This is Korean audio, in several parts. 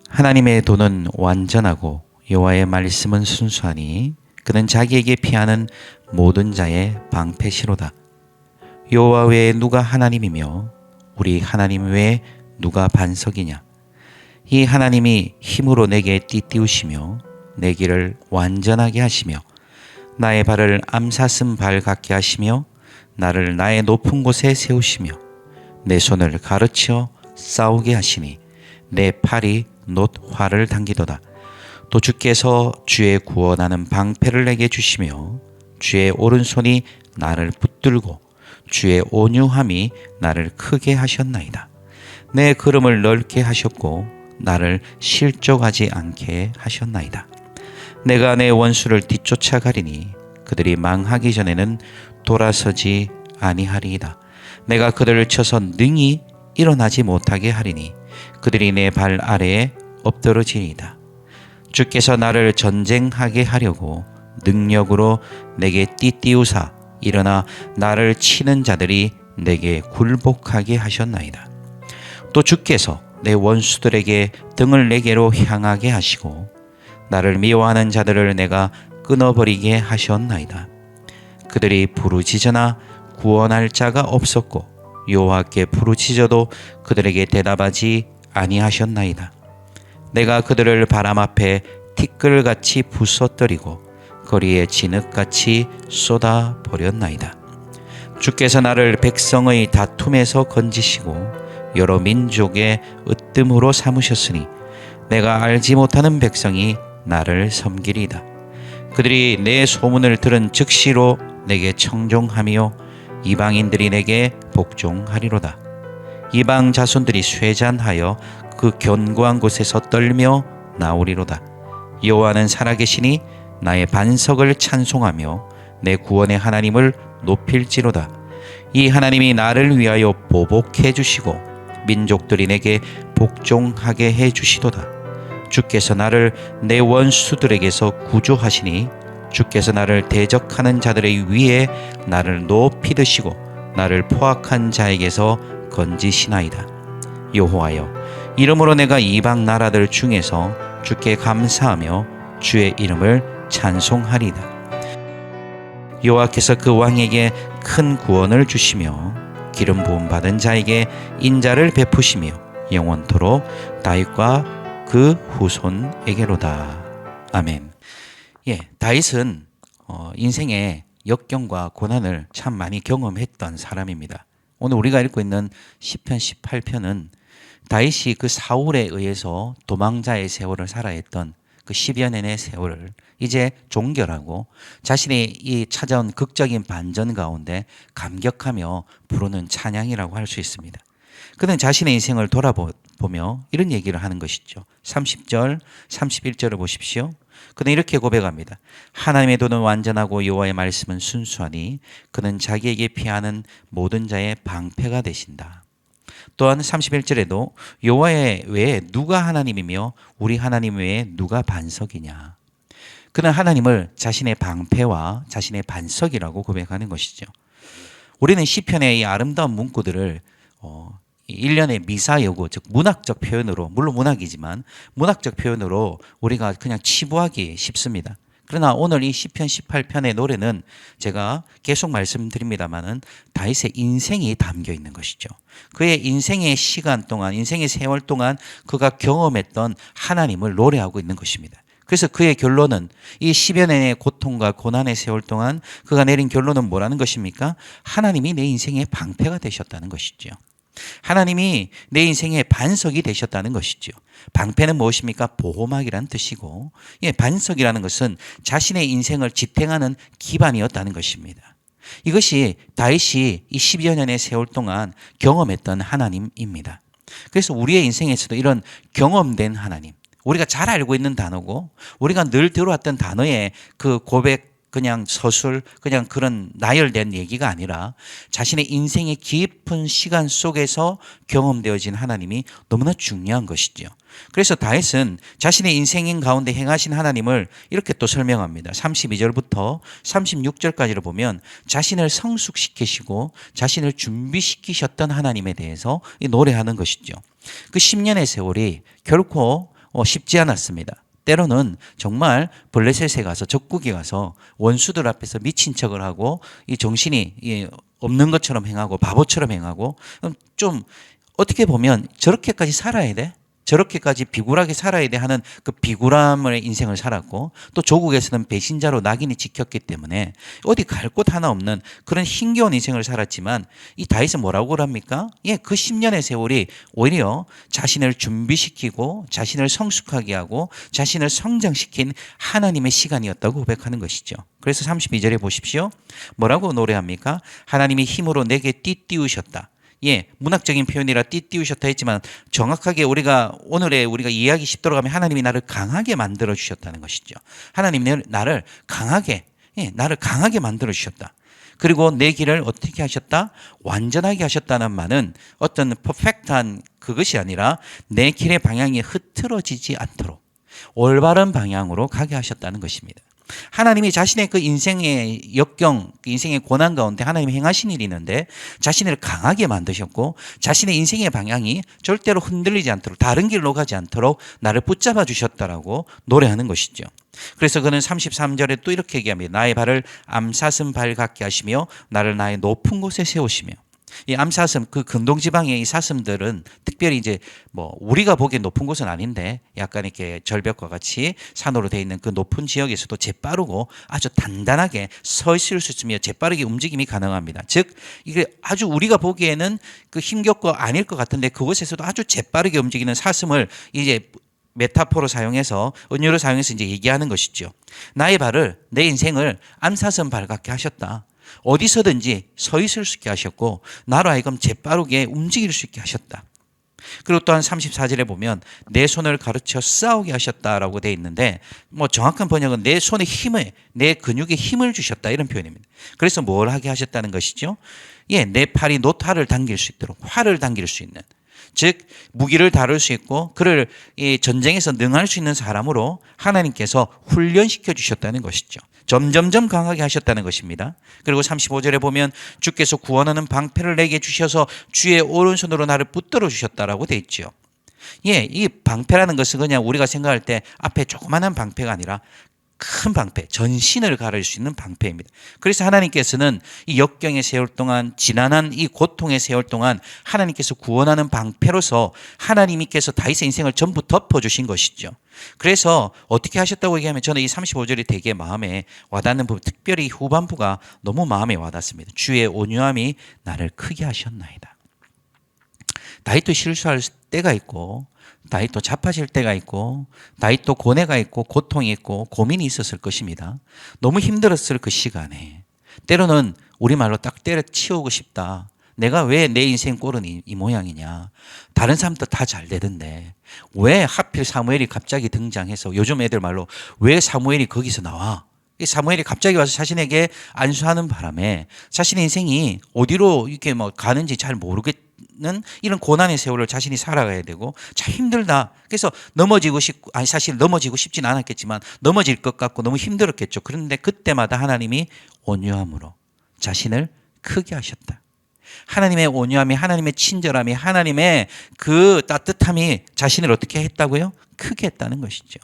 하나님의 도는 완전하고 여호와의 말씀은 순수하니 그는 자기에게 피하는 모든 자의 방패시로다. 여호와 외에 누가 하나님이며 우리 하나님 외에 누가 반석이냐. 이 하나님이 힘으로 내게 띠띠우시며 내 길을 완전하게 하시며 나의 발을 암사슴 발 같게 하시며 나를 나의 높은 곳에 세우시며 내 손을 가르쳐 싸우게 하시니 내 팔이 놋 활을 당기도다. 또 주께서 주의 구원하는 방패를 내게 주시며 주의 오른손이 나를 붙들고 주의 온유함이 나를 크게 하셨나이다. 내 걸음을 넓게 하셨고 나를 실족하지 않게 하셨나이다. 내가 내 원수를 뒤쫓아 가리니 그들이 망하기 전에는 돌아서지 아니하리이다. 내가 그들을 쳐서 능히 일어나지 못하게 하리니 그들이 내 발 아래에 엎드러지리이다. 주께서 나를 전쟁하게 하려고 능력으로 내게 띠띠우사 일어나 나를 치는 자들이 내게 굴복하게 하셨나이다. 또 주께서 내 원수들에게 등을 내게로 향하게 하시고 나를 미워하는 자들을 내가 끊어버리게 하셨나이다. 그들이 부르짖으나 구원할 자가 없었고 여호와께 부르짖어도 그들에게 대답하지 아니하셨나이다. 내가 그들을 바람 앞에 티끌같이 부서뜨리고 거리에 진흙같이 쏟아버렸나이다. 주께서 나를 백성의 다툼에서 건지시고 여러 민족의 으뜸으로 삼으셨으니 내가 알지 못하는 백성이 나를 섬기리이다. 그들이 내 소문을 들은 즉시로 내게 청종하며 이방인들이 내게 복종하리로다. 이방 자손들이 쇠잔하여 그 견고한 곳에서 떨며 나오리로다. 여호와는 살아계시니 나의 반석을 찬송하며 내 구원의 하나님을 높일지로다. 이 하나님이 나를 위하여 보복해 주시고 민족들이 내게 복종하게 해 주시도다. 주께서 나를 내 원수들에게서 구조하시니 주께서 나를 대적하는 자들의 위에 나를 높이 드시고 나를 포악한 자에게서 건지시나이다. 여호와여, 이름으로 내가 이방 나라들 중에서 주께 감사하며 주의 이름을 찬송하리이다. 여호와께서 그 왕에게 큰 구원을 주시며 기름 부음 받은 자에게 인자를 베푸시며 영원토록 다윗과 그 후손에게로다. 아멘. 다윗은 인생의 역경과 고난을 참 많이 경험했던 사람입니다. 오늘 우리가 읽고 있는 시편 18편은 다윗이 그 사울에 의해서 도망자의 세월을 살아야 했던 그 10여 년의 세월을 이제 종결하고 자신이 이 찾아온 극적인 반전 가운데 감격하며 부르는 찬양이라고 할 수 있습니다. 그는 자신의 인생을 돌아보며 이런 얘기를 하는 것이죠. 30절, 31절을 보십시오. 그는 이렇게 고백합니다. 하나님의 도는 완전하고 여호와의 말씀은 순수하니 그는 자기에게 피하는 모든 자의 방패가 되신다. 또한 31절에도 여호와 외에 누가 하나님이며 우리 하나님 외에 누가 반석이냐. 그는 하나님을 자신의 방패와 자신의 반석이라고 고백하는 것이죠. 우리는 시편의 이 아름다운 문구들을 일련의 미사여구, 즉 문학적 표현으로, 물론 문학이지만 문학적 표현으로 우리가 그냥 치부하기 쉽습니다. 그러나 오늘 이 시편 18편의 노래는 제가 계속 말씀드립니다마는 다윗의 인생이 담겨 있는 것이죠. 그의 인생의 시간 동안, 인생의 세월 동안 그가 경험했던 하나님을 노래하고 있는 것입니다. 그래서 그의 결론은 이 10여 년의 고통과 고난의 세월 동안 그가 내린 결론은 뭐라는 것입니까? 하나님이 내 인생의 방패가 되셨다는 것이죠. 하나님이 내 인생의 반석이 되셨다는 것이죠. 방패는 무엇입니까? 보호막이라는 뜻이고, 반석이라는 것은 자신의 인생을 지탱하는 기반이었다는 것입니다. 이것이 다윗이 이 10여 년의 세월 동안 경험했던 하나님입니다. 그래서 우리의 인생에서도 이런 경험된 하나님, 우리가 잘 알고 있는 단어고 우리가 늘 들어왔던 단어의 그 고백, 그냥 서술, 그냥 그런 나열된 얘기가 아니라 자신의 인생의 깊은 시간 속에서 경험되어진 하나님이 너무나 중요한 것이죠. 그래서 다윗은 자신의 인생 가운데 행하신 하나님을 이렇게 또 설명합니다. 32절부터 36절까지를 보면 자신을 성숙시키시고 자신을 준비시키셨던 하나님에 대해서 노래하는 것이죠. 그 10년의 세월이 결코 쉽지 않았습니다. 때로는 정말 블레셋에 가서 적국에 가서 원수들 앞에서 미친 척을 하고 이 정신이 없는 것처럼 행하고 바보처럼 행하고 좀 어떻게 보면 저렇게까지 살아야 돼? 저렇게까지 비굴하게 살아야 돼 하는 그 비굴함의 인생을 살았고 또 조국에서는 배신자로 낙인이 찍혔기 때문에 어디 갈 곳 하나 없는 그런 힘겨운 인생을 살았지만 이 다윗은 뭐라고 합니까? 그 10년의 세월이 오히려 자신을 준비시키고 자신을 성숙하게 하고 자신을 성장시킨 하나님의 시간이었다고 고백하는 것이죠. 그래서 32절에 보십시오. 뭐라고 노래합니까? 하나님이 힘으로 내게 띠띠우셨다. 문학적인 표현이라 띠띠우셨다 했지만 정확하게 우리가 이해하기 쉽도록 하면 하나님이 나를 강하게 만들어 주셨다는 것이죠. 하나님이 나를 강하게 만들어 주셨다. 그리고 내 길을 어떻게 하셨다? 완전하게 하셨다는 말은 어떤 퍼펙트한 그것이 아니라 내 길의 방향이 흐트러지지 않도록 올바른 방향으로 가게 하셨다는 것입니다. 하나님이 자신의 그 인생의 역경, 인생의 고난 가운데 하나님이 행하신 일이 있는데 자신을 강하게 만드셨고 자신의 인생의 방향이 절대로 흔들리지 않도록 다른 길로 가지 않도록 나를 붙잡아 주셨다라고 노래하는 것이죠. 그래서 그는 33절에 또 이렇게 얘기합니다. 나의 발을 암사슴 발 같게 하시며 나를 나의 높은 곳에 세우시며 이 암사슴 그 근동지방의 이 사슴들은 특별히 이제 우리가 보기엔 높은 곳은 아닌데 약간 이렇게 절벽과 같이 산으로 되어 있는 그 높은 지역에서도 재빠르고 아주 단단하게 서 있을 수 있으며 재빠르게 움직임이 가능합니다. 즉 이게 아주 우리가 보기에는 그 힘겹고 아닐 것 같은데 그곳에서도 아주 재빠르게 움직이는 사슴을 이제 메타포로 사용해서 은유로 사용해서 이제 얘기하는 것이죠. 나의 발을 내 인생을 암사슴 발 같게 하셨다. 어디서든지 서 있을 수 있게 하셨고 나로 하여금 재빠르게 움직일 수 있게 하셨다. 그리고 또한 34절에 보면 내 손을 가르쳐 싸우게 하셨다라고 되어 있는데 정확한 번역은 내 손의 힘을 내 근육에 힘을 주셨다 이런 표현입니다. 그래서 뭘 하게 하셨다는 것이죠? 내 팔이 노타를 당길 수 있도록 활을 당길 수 있는 즉 무기를 다룰 수 있고 그를 전쟁에서 능할 수 있는 사람으로 하나님께서 훈련시켜 주셨다는 것이죠. 점점점 강하게 하셨다는 것입니다. 그리고 35절에 보면 주께서 구원하는 방패를 내게 주셔서 주의 오른손으로 나를 붙들어 주셨다라고 되어 있죠. 이 방패라는 것은 그냥 우리가 생각할 때 앞에 조그마한 방패가 아니라 큰 방패, 전신을 가릴 수 있는 방패입니다. 그래서 하나님께서는 이 역경의 세월 동안 지난한 이 고통의 세월 동안 하나님께서 구원하는 방패로서 하나님께서 다윗의 인생을 전부 덮어주신 것이죠. 그래서 어떻게 하셨다고 얘기하면 저는 이 35절이 되게 마음에 와닿는 부분, 특별히 후반부가 너무 마음에 와닿습니다. 주의 온유함이 나를 크게 하셨나이다. 다윗도 실수할 때가 있고 다윗도 자빠질 때가 있고 다윗도 고뇌가 있고 고통이 있고 고민이 있었을 것입니다. 너무 힘들었을 그 시간에 때로는 우리말로 딱 때려치우고 싶다. 내가 왜 내 인생 꼴은 이 모양이냐. 다른 사람도 다 잘 되던데 왜 하필 사무엘이 갑자기 등장해서 요즘 애들 말로 왜 사무엘이 거기서 나와. 사무엘이 갑자기 와서 자신에게 안수하는 바람에 자신의 인생이 어디로 이렇게 가는지 잘 모르겠는 이런 고난의 세월을 자신이 살아가야 되고 참 힘들다. 그래서 사실 넘어지고 싶진 않았겠지만 넘어질 것 같고 너무 힘들었겠죠. 그런데 그때마다 하나님이 온유함으로 자신을 크게 하셨다. 하나님의 온유함이 하나님의 친절함이 하나님의 그 따뜻함이 자신을 어떻게 했다고요? 크게 했다는 것이죠.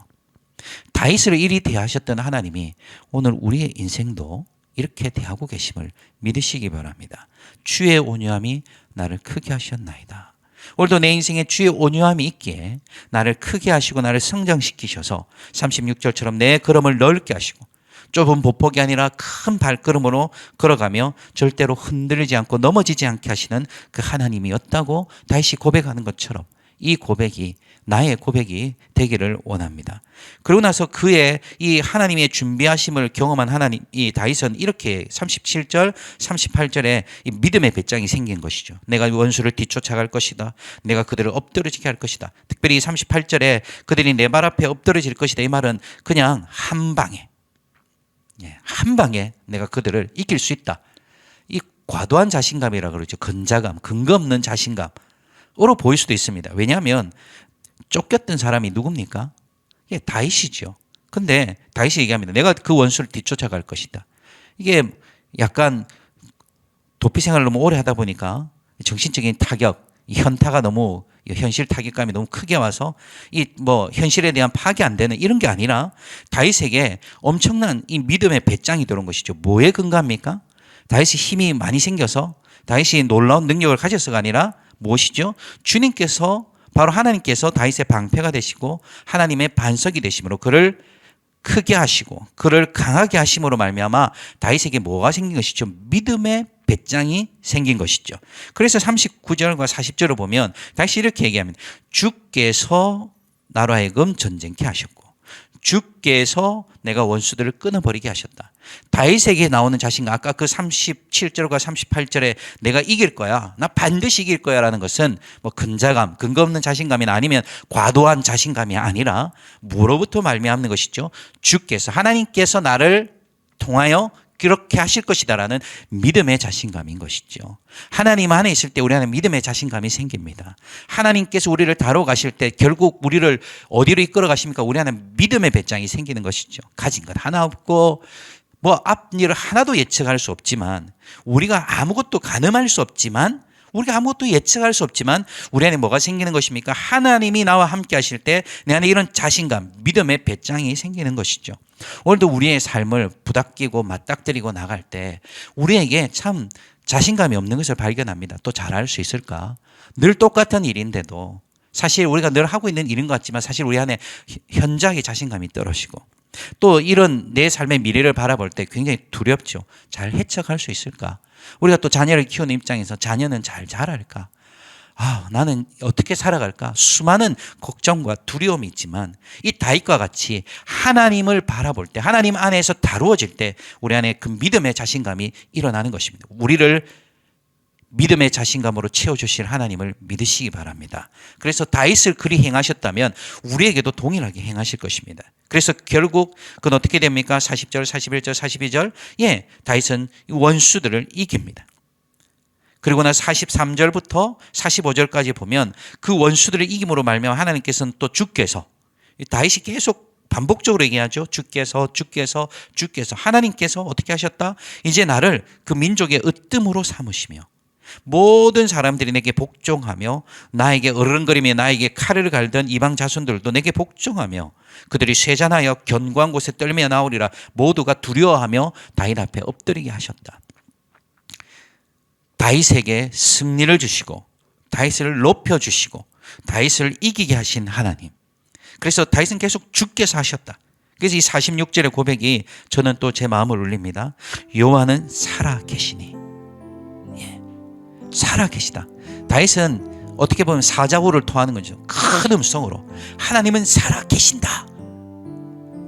다윗을 이리 대하셨던 하나님이 오늘 우리의 인생도 이렇게 대하고 계심을 믿으시기 바랍니다. 주의 온유함이 나를 크게 하셨나이다. 오늘도 내 인생에 주의 온유함이 있기에 나를 크게 하시고 나를 성장시키셔서 36절처럼 내 걸음을 넓게 하시고 좁은 보폭이 아니라 큰 발걸음으로 걸어가며 절대로 흔들리지 않고 넘어지지 않게 하시는 그 하나님이었다고 다윗이 고백하는 것처럼 이 고백이 나의 고백이 되기를 원합니다. 그러고 나서 그의 이 하나님의 준비하심을 경험한 하나님, 이 다윗은 이렇게 37절, 38절에 이 믿음의 배짱이 생긴 것이죠. 내가 원수를 뒤쫓아갈 것이다. 내가 그들을 엎드러지게 할 것이다. 특별히 38절에 그들이 내 발 앞에 엎드러질 것이다. 이 말은 그냥 한 방에 내가 그들을 이길 수 있다. 이 과도한 자신감이라 그러죠. 근자감, 근거 없는 자신감으로 보일 수도 있습니다. 왜냐하면 쫓겼던 사람이 누굽니까? 다윗이죠. 근데 다윗이 얘기합니다. 내가 그 원수를 뒤쫓아갈 것이다. 이게 약간 도피 생활을 너무 오래 하다 보니까 정신적인 타격, 이 현타가 너무 현실 타격감이 너무 크게 와서 이 뭐 현실에 대한 파악이 안 되는 이런 게 아니라 다윗에게 엄청난 이 믿음의 배짱이 들어온 것이죠. 뭐에 근거합니까? 다윗이 힘이 많이 생겨서 다윗이 놀라운 능력을 가져서가 아니라 무엇이죠? 주님께서 바로 하나님께서 다윗의 방패가 되시고 하나님의 반석이 되심으로 그를 크게 하시고 그를 강하게 하심으로 말미암아 다윗에게 뭐가 생긴 것이죠? 믿음의 배짱이 생긴 것이죠. 그래서 39절과 40절을 보면 다시 이렇게 얘기합니다. 주께서 나로 하여금 전쟁케 하셨고 주께서 내가 원수들을 끊어버리게 하셨다. 다윗에게 나오는 자신감, 아까 그 37절과 38절에 내가 이길 거야, 나 반드시 이길 거야 라는 것은 뭐 근자감, 근거 없는 자신감이나 아니면 과도한 자신감이 아니라 뭐로부터 말미암는 것이죠? 주께서, 하나님께서 나를 통하여 그렇게 하실 것이다라는 믿음의 자신감인 것이죠. 하나님 안에 있을 때 우리 안에 믿음의 자신감이 생깁니다. 하나님께서 우리를 다루어 가실 때 결국 우리를 어디로 이끌어 가십니까? 우리 안에 믿음의 배짱이 생기는 것이죠. 가진 것 하나 없고 뭐 앞일을 하나도 예측할 수 없지만 우리가 아무것도 가늠할 수 없지만 우리가 아무것도 예측할 수 없지만 우리 안에 뭐가 생기는 것입니까? 하나님이 나와 함께 하실 때 내 안에 이런 자신감, 믿음의 배짱이 생기는 것이죠. 오늘도 우리의 삶을 부닥끼고 맞닥뜨리고 나갈 때 우리에게 참 자신감이 없는 것을 발견합니다. 또 잘할 수 있을까? 늘 똑같은 일인데도 사실 우리가 늘 하고 있는 일인 것 같지만 사실 우리 안에 현저하게 자신감이 떨어지고 또 이런 내 삶의 미래를 바라볼 때 굉장히 두렵죠. 잘 해석할 수 있을까? 우리가 또 자녀를 키우는 입장에서 자녀는 잘 자랄까? 나는 어떻게 살아갈까? 수많은 걱정과 두려움이 있지만 이 다윗과 같이 하나님을 바라볼 때 하나님 안에서 다루어질 때 우리 안에 그 믿음의 자신감이 일어나는 것입니다. 우리를 믿음의 자신감으로 채워주실 하나님을 믿으시기 바랍니다. 그래서 다윗을 그리 행하셨다면 우리에게도 동일하게 행하실 것입니다. 그래서 결국 그건 어떻게 됩니까? 40절, 41절, 42절 다윗은 원수들을 이깁니다. 그리고 나 43절부터 45절까지 보면 그 원수들을 이김으로 말미암아 하나님께서는 또 주께서 다윗이 계속 반복적으로 얘기하죠. 주께서 하나님께서 어떻게 하셨다? 이제 나를 그 민족의 으뜸으로 삼으시며 모든 사람들이 내게 복종하며 나에게 어른거리며 나에게 칼을 갈던 이방 자손들도 내게 복종하며 그들이 쇠잔하여 견고한 곳에 떨며 나오리라. 모두가 두려워하며 다윗 앞에 엎드리게 하셨다. 다윗에게 승리를 주시고 다윗을 높여주시고 다윗을 이기게 하신 하나님. 그래서 다윗은 계속 주께서 하셨다. 그래서 이 46절의 고백이 저는 또 제 마음을 울립니다. 여호와는 살아 계시니. 살아 계시다. 다윗은 어떻게 보면 사자후를 토하는 거죠. 큰 음성으로 하나님은 살아 계신다.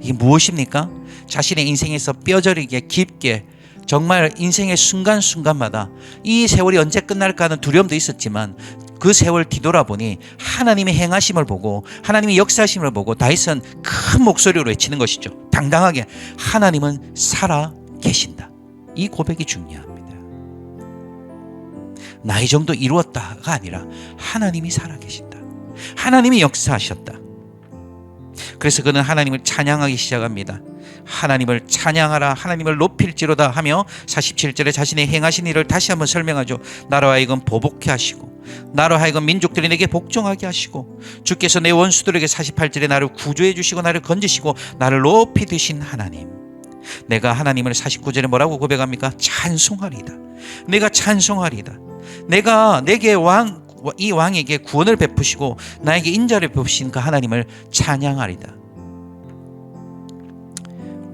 이게 무엇입니까? 자신의 인생에서 뼈저리게 깊게 정말 인생의 순간순간마다 이 세월이 언제 끝날까 하는 두려움도 있었지만 그 세월 뒤돌아보니 하나님의 행하심을 보고 하나님의 역사하심을 보고 다윗은 큰 목소리로 외치는 것이죠. 당당하게 하나님은 살아 계신다. 이 고백이 중요합니다. 나이 정도 이루었다가 아니라 하나님이 살아 계신다. 하나님이 역사하셨다. 그래서 그는 하나님을 찬양하기 시작합니다. 하나님을 찬양하라, 하나님을 높일지로다 하며 47절에 자신의 행하신 일을 다시 한번 설명하죠. 나로 하여금 보복케 하시고 나로 하여금 민족들이 내게 복종하게 하시고 주께서 내 원수들에게 48절에 나를 구조해 주시고 나를 건지시고 나를 높이 드신 하나님. 내가 하나님을 49절에 뭐라고 고백합니까? 찬송하리다. 내가 찬송하리다. 내가 내게 이 왕에게 구원을 베푸시고 나에게 인자를 베푸신 그 하나님을 찬양하리다.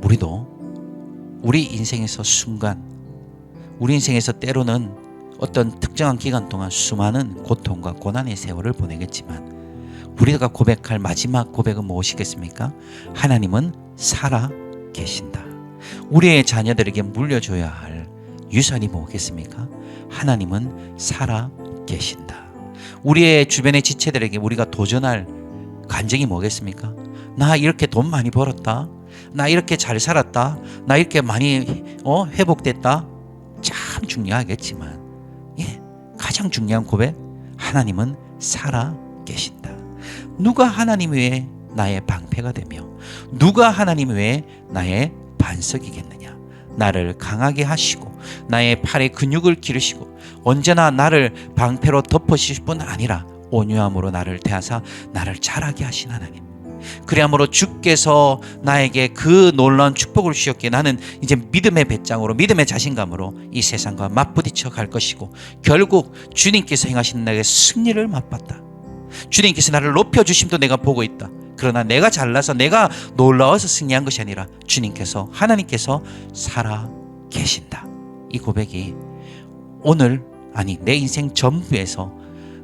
우리도 우리 인생에서 순간, 우리 인생에서 때로는 어떤 특정한 기간 동안 수많은 고통과 고난의 세월을 보내겠지만 우리가 고백할 마지막 고백은 무엇이겠습니까? 하나님은 살아 계신다. 우리의 자녀들에게 물려줘야 할 유산이 뭐겠습니까? 하나님은 살아 계신다. 우리의 주변의 지체들에게 우리가 도전할 간증이 뭐겠습니까? 나 이렇게 돈 많이 벌었다. 나 이렇게 잘 살았다. 나 이렇게 많이 회복됐다. 참 중요하겠지만 가장 중요한 고백, 하나님은 살아 계신다. 누가 하나님 외에 나의 방패가 되며 누가 하나님 외에 나의 반석이겠느냐. 나를 강하게 하시고 나의 팔의 근육을 기르시고 언제나 나를 방패로 덮으실 뿐 아니라 온유함으로 나를 대하사 나를 자라게 하신 하나님, 그리함으로 주께서 나에게 그 놀라운 축복을 주셨기에 나는 이제 믿음의 배짱으로 믿음의 자신감으로 이 세상과 맞부딪혀 갈 것이고 결국 주님께서 행하신 나에게 승리를 맛봤다. 주님께서 나를 높여주심도 내가 보고 있다. 그러나 내가 잘나서 내가 놀라워서 승리한 것이 아니라 주님께서, 하나님께서 살아 계신다. 이 고백이 오늘, 아니 내 인생 전부에서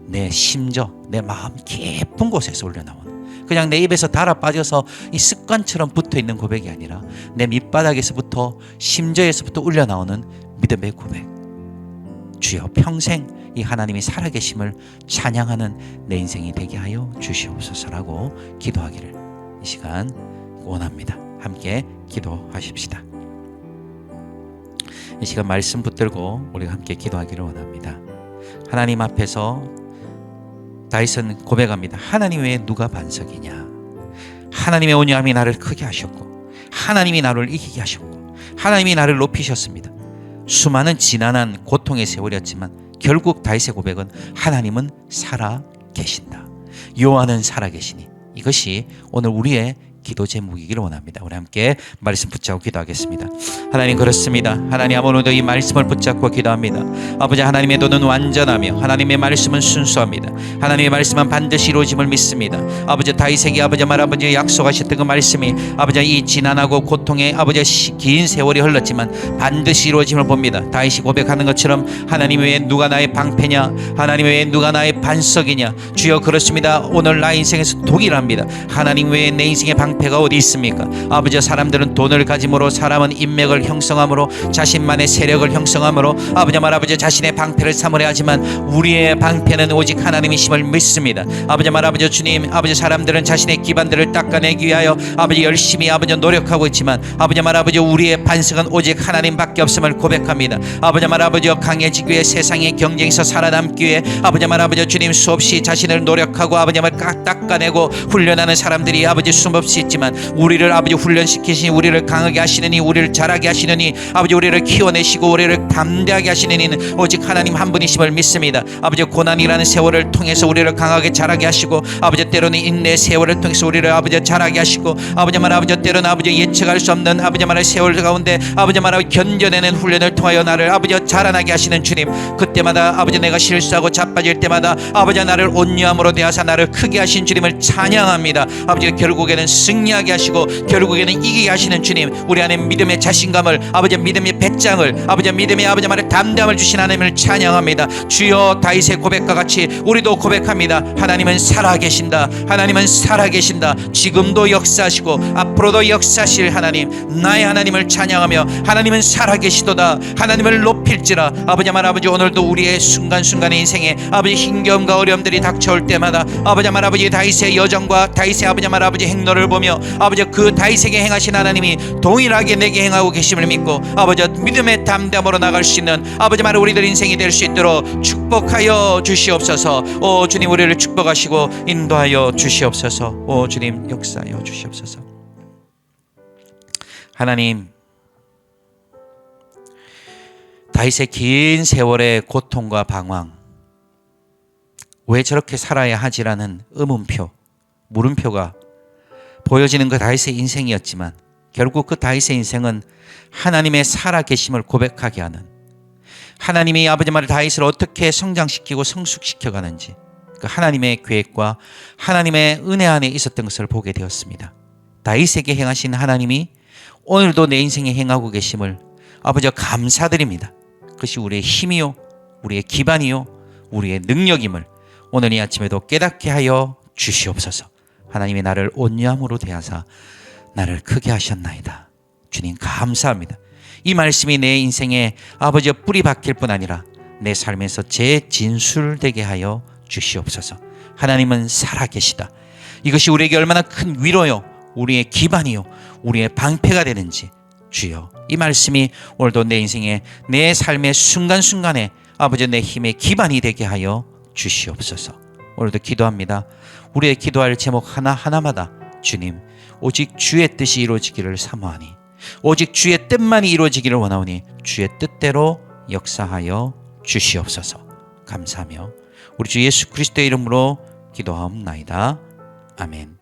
내 심저, 내 마음 깊은 곳에서 올려나오는, 그냥 내 입에서 달아 빠져서 이 습관처럼 붙어있는 고백이 아니라 내 밑바닥에서부터 심저에서부터 올려나오는 믿음의 고백. 주여, 평생 이 하나님이 살아계심을 찬양하는 내 인생이 되게 하여 주시옵소서라고 기도하기를 이 시간 원합니다. 함께 기도하십시다. 이 시간 말씀 붙들고 우리가 함께 기도하기를 원합니다. 하나님 앞에서 다윗은 고백합니다. 하나님 외에 누가 반석이냐. 하나님의 온유함이 나를 크게 하셨고 하나님이 나를 이기게 하셨고 하나님이 나를 높이셨습니다. 수많은 지난한 고통의 세월이었지만 결국 다윗의 고백은 하나님은 살아 계신다. 여호와는 살아 계시니. 이것이 오늘 우리의 기도 제목이기를 원합니다. 우리 함께 말씀 붙잡고 기도하겠습니다. 하나님, 그렇습니다. 하나님, 오늘도 이 말씀을 붙잡고 기도합니다. 아버지, 하나님의 도는 완전하며 하나님의 말씀은 순수합니다. 하나님의 말씀은 반드시 이루어짐을 믿습니다. 아버지, 다윗에게 아버지 아버지 약속하셨던 그 말씀이 아버지 이 지난하고 고통의 아버지 긴 세월이 흘렀지만 반드시 이루어짐을 봅니다. 다윗이 고백하는 것처럼 하나님 외에 누가 나의 방패냐, 하나님 외에 누가 나의 반석이냐. 주여, 그렇습니다. 오늘 나 인생에서 동일합니다. 하나님 외에 내 인생의 방패가 어디 있습니까? 아버지, 사람들은 돈을 가짐으로, 사람은 인맥을 형성함으로, 자신만의 세력을 형성함으로 아버지 자신의 방패를 삼으려 하지만 우리의 방패는 오직 하나님이심을 믿습니다. 아버지 주님, 아버지 사람들은 자신의 기반들을 닦아내기 위하여 아버지 열심히 아버지 노력하고 있지만 아버지 우리의 반석은 오직 하나님밖에 없음을 고백합니다. 아버지 강해지기 위해, 세상의 경쟁에서 살아남기 위해 아버지 주님 수없이 자신을 노력하고 아버지 닦아내고 훈련하는 사람들이 아버지 수없이 있지만 우리를 아버지 훈련시키시니, 우리를 강하게 하시느니, 우리를 자라게 하시느니, 아버지 우리를 키워내시고 우리를 담대하게 하시는 이는 오직 하나님 한 분이심을 믿습니다. 아버지, 고난이라는 세월을 통해서 우리를 강하게 자라게 하시고 아버지 때로는 인내의 세월을 통해서 우리를 아버지 자라게 하시고 아버지 때로는 아버지 예측할 수 없는 아버지 세월 가운데 아버지 견뎌내는 훈련을 통하여 나를 아버지 자라나게 하시는 주님, 그때마다 아버지 내가 실수하고 자빠질 때마다 아버지 나를 온유함으로 대하사 나를 크게 하신 주님을 찬양합니다. 아버지, 결국에는 승리하게 하시고 결국에는 이기게 하시는 주님, 우리 안에 믿음의 자신감을, 아버지 믿음의 배짱을, 아버지 믿음의 아버지 말의 담담을 주신 하나님을 찬양합니다. 주여, 다윗의 고백과 같이 우리도 고백합니다. 하나님은 살아계신다. 하나님은 살아계신다. 지금도 역사하시고 앞으로도 역사하실 하나님, 나의 하나님을 찬양하며 하나님은 살아계시도다. 하나님을 높일지라. 아버지 오늘도 우리의 순간순간의 인생에 아버지 힘겨움과 어려움들이 닥쳐올 때마다 아버지 다윗의 여정과 다윗의 아버지 행로를 보며 아버지 그 다윗에게 행하신 하나님이 동일하게 내게 행하고 계심을 믿고 아버지 믿음의 담담으로 나갈 수 있는 아버지 우리들 인생이 될 수 있도록 축복하여 주시옵소서. 오 주님, 우리를 축복하시고 인도하여 주시옵소서. 오 주님, 역사하여 주시옵소서. 하나님, 다윗의 긴 세월의 고통과 방황, 왜 저렇게 살아야 하지라는 의문표, 물음표가 보여지는 그 다윗의 인생이었지만 결국 그 다윗의 인생은 하나님의 살아계심을 고백하게 하는, 하나님이 아버지 말을 다윗을 어떻게 성장시키고 성숙시켜 가는지 그 하나님의 계획과 하나님의 은혜 안에 있었던 것을 보게 되었습니다. 다윗에게 행하신 하나님이 오늘도 내 인생에 행하고 계심을 아버지 감사드립니다. 그것이 우리의 힘이요, 우리의 기반이요, 우리의 능력임을 오늘 이 아침에도 깨닫게 하여 주시옵소서. 하나님이 나를 온유함으로 대하사 나를 크게 하셨나이다. 주님 감사합니다. 이 말씀이 내 인생에 아버지 뿌리 박힐 뿐 아니라 내 삶에서 재진술되게 하여 주시옵소서. 하나님은 살아계시다. 이것이 우리에게 얼마나 큰 위로요, 우리의 기반이요, 우리의 방패가 되는지 주여, 이 말씀이 오늘도 내 인생에, 내 삶의 순간순간에 아버지 내 힘의 기반이 되게 하여 주시옵소서. 오늘도 기도합니다. 우리의 기도할 제목 하나하나마다 주님, 오직 주의 뜻이 이루어지기를 사모하니, 오직 주의 뜻만이 이루어지기를 원하오니 주의 뜻대로 역사하여 주시옵소서. 감사하며 우리 주 예수 그리스도의 이름으로 기도하옵나이다. 아멘.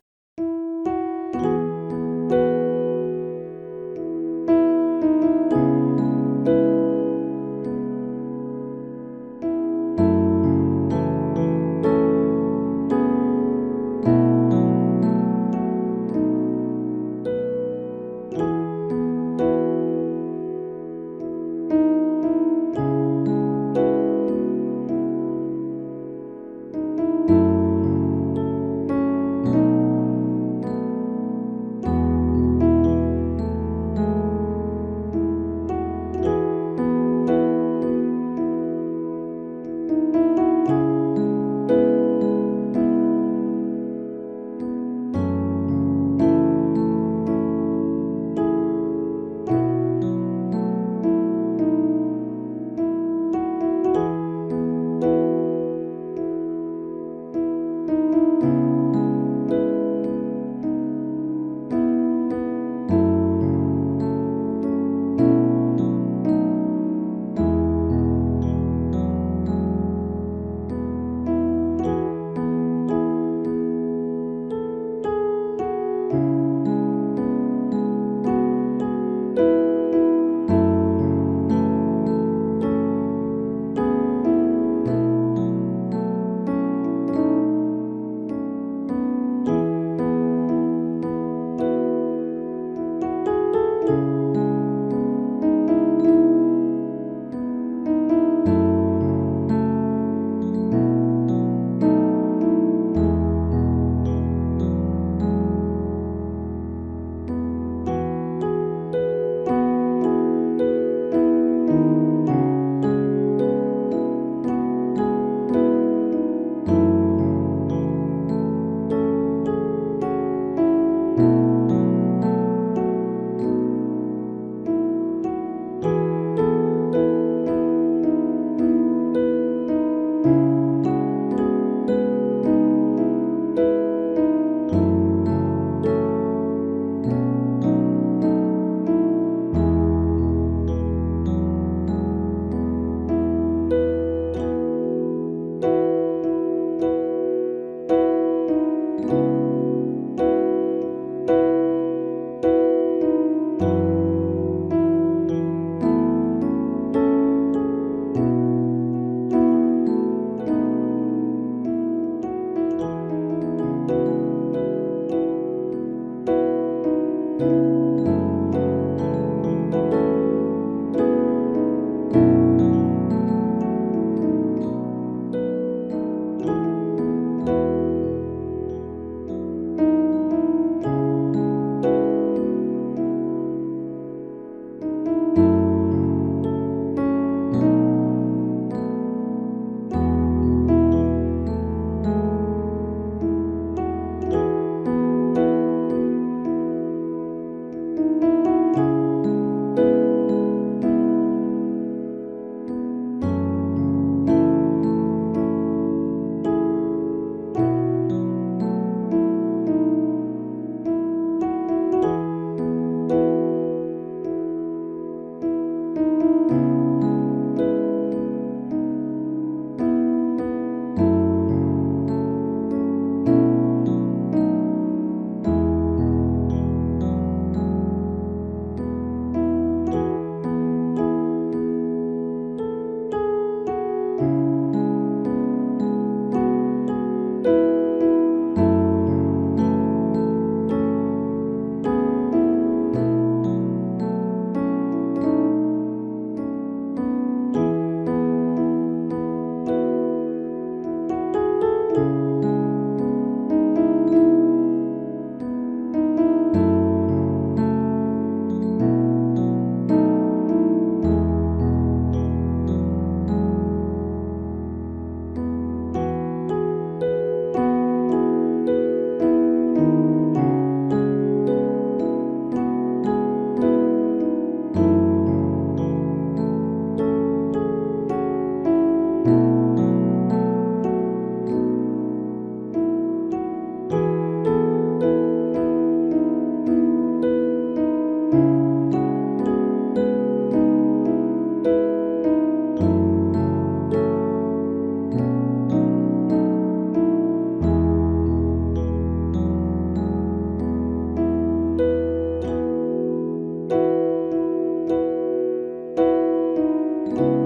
주